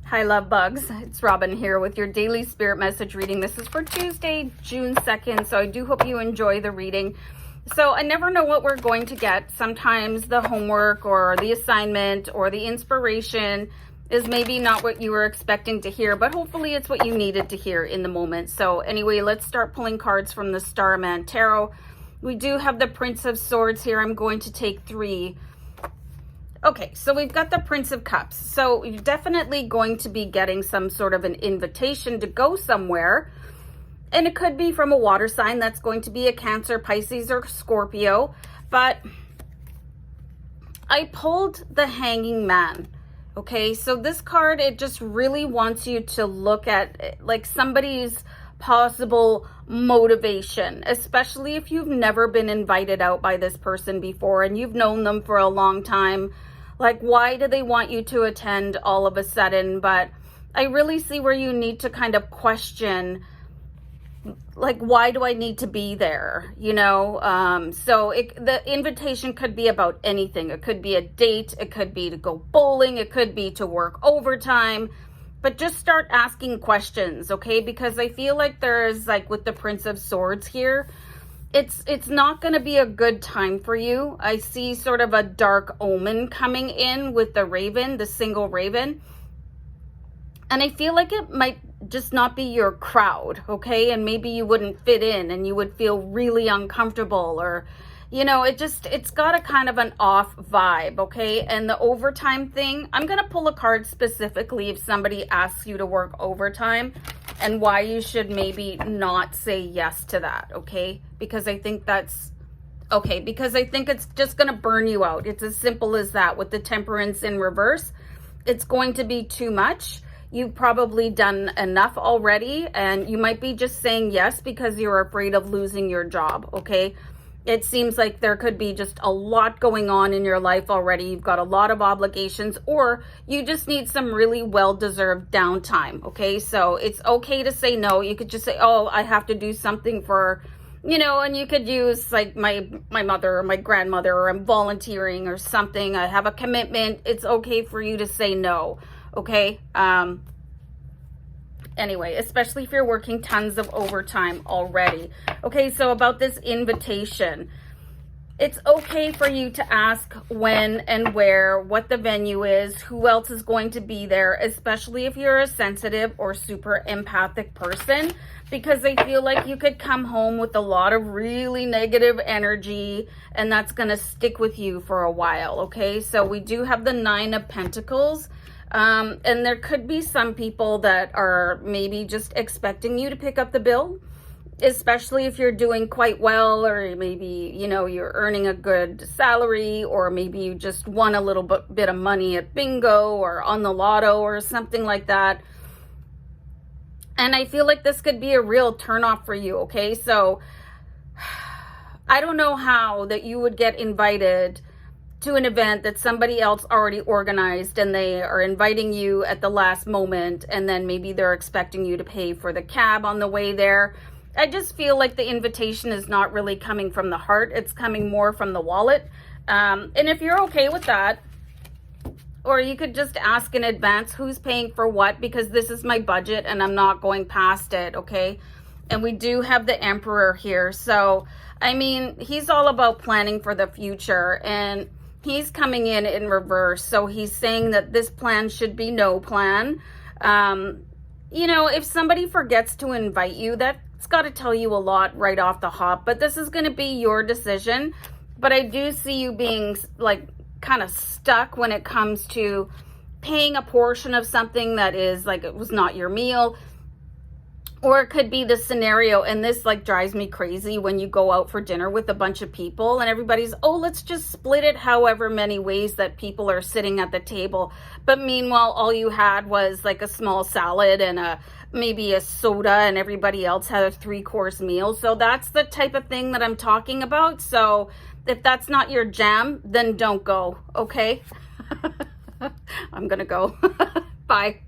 Hi, love bugs. It's Robin here with your daily spirit message reading. This is for Tuesday, June 2nd, so I do hope you enjoy the reading. So I never know what we're going to get. Sometimes the homework or the assignment or the inspiration is maybe not what you were expecting to hear, but hopefully it's what you needed to hear in the moment. So anyway, let's start pulling cards from the Starman Tarot. We do have the Prince of Swords here. I'm going to take 3. Okay, so we've got the Prince of Cups. So you're definitely going to be getting some sort of an invitation to go somewhere. And it could be from a water sign. That's going to be a Cancer, Pisces, or Scorpio. But I pulled the Hanging Man. Okay, so this card, it just really wants you to look at like somebody's possible motivation, especially if you've never been invited out by this person before and you've known them for a long time. Like, why do they want you to attend all of a sudden? But I really see where you need to kind of question, like, why do I need to be there? You know, so the invitation could be about anything. It could be a date. It could be to go bowling. It could be to work overtime. But just start asking questions, okay? Because I feel like there's, like, with the Prince of Swords here, it's not going to be a good time for you. I see sort of a dark omen coming in with the raven, the single raven. And I feel like it might just not be your crowd, okay? And maybe you wouldn't fit in and you would feel really uncomfortable, or, you know, it's got a kind of an off vibe, okay? And the overtime thing, I'm going to pull a card specifically if somebody asks you to work overtime and why you should maybe not say yes to that, okay? Because I think that's okay, because I think it's just going to burn you out. It's as simple as that. With the Temperance in reverse, it's going to be too much. You've probably done enough already, and you might be just saying yes because you're afraid of losing your job, okay? It seems like there could be just a lot going on in your life already. You've got a lot of obligations, or you just need some really well-deserved downtime, okay? So it's okay to say no. You could just say, oh, I have to do something for, you know, and you could use like my mother or my grandmother, or I'm volunteering or something. I have a commitment. It's okay for you to say no, okay? Anyway, especially if you're working tons of overtime already. Okay, so about this invitation, it's okay for you to ask when and where, what the venue is, who else is going to be there, especially if you're a sensitive or super empathic person, because I feel like you could come home with a lot of really negative energy and that's going to stick with you for a while, okay? So we do have the 9 of Pentacles. And there could be some people that are maybe just expecting you to pick up the bill, especially if you're doing quite well, or maybe, you know, you're earning a good salary, or maybe you just won a little bit of money at bingo or on the lotto or something like that. And I feel like this could be a real turnoff for you, okay? So I don't know how that you would get invited to an event that somebody else already organized, and they are inviting you at the last moment, and then maybe they're expecting you to pay for the cab on the way there. I just feel like the invitation is not really coming from the heart. It's coming more from the wallet. And if you're okay with that, or you could just ask in advance who's paying for what, because this is my budget and I'm not going past it, okay? And we do have the Emperor here. So, I mean, he's all about planning for the future, and he's coming in reverse. So he's saying that this plan should be no plan. You know, if somebody forgets to invite you, that's got to tell you a lot right off the hop. But this is going to be your decision. But I do see you being like kind of stuck when it comes to paying a portion of something that is like, it was not your meal. Or it could be the scenario, and this like drives me crazy, when you go out for dinner with a bunch of people and everybody's, oh, let's just split it however many ways that people are sitting at the table. But meanwhile, all you had was like a small salad and maybe a soda, and everybody else had a 3-course meal. So that's the type of thing that I'm talking about. So if that's not your jam, then don't go, okay? I'm gonna go. Bye.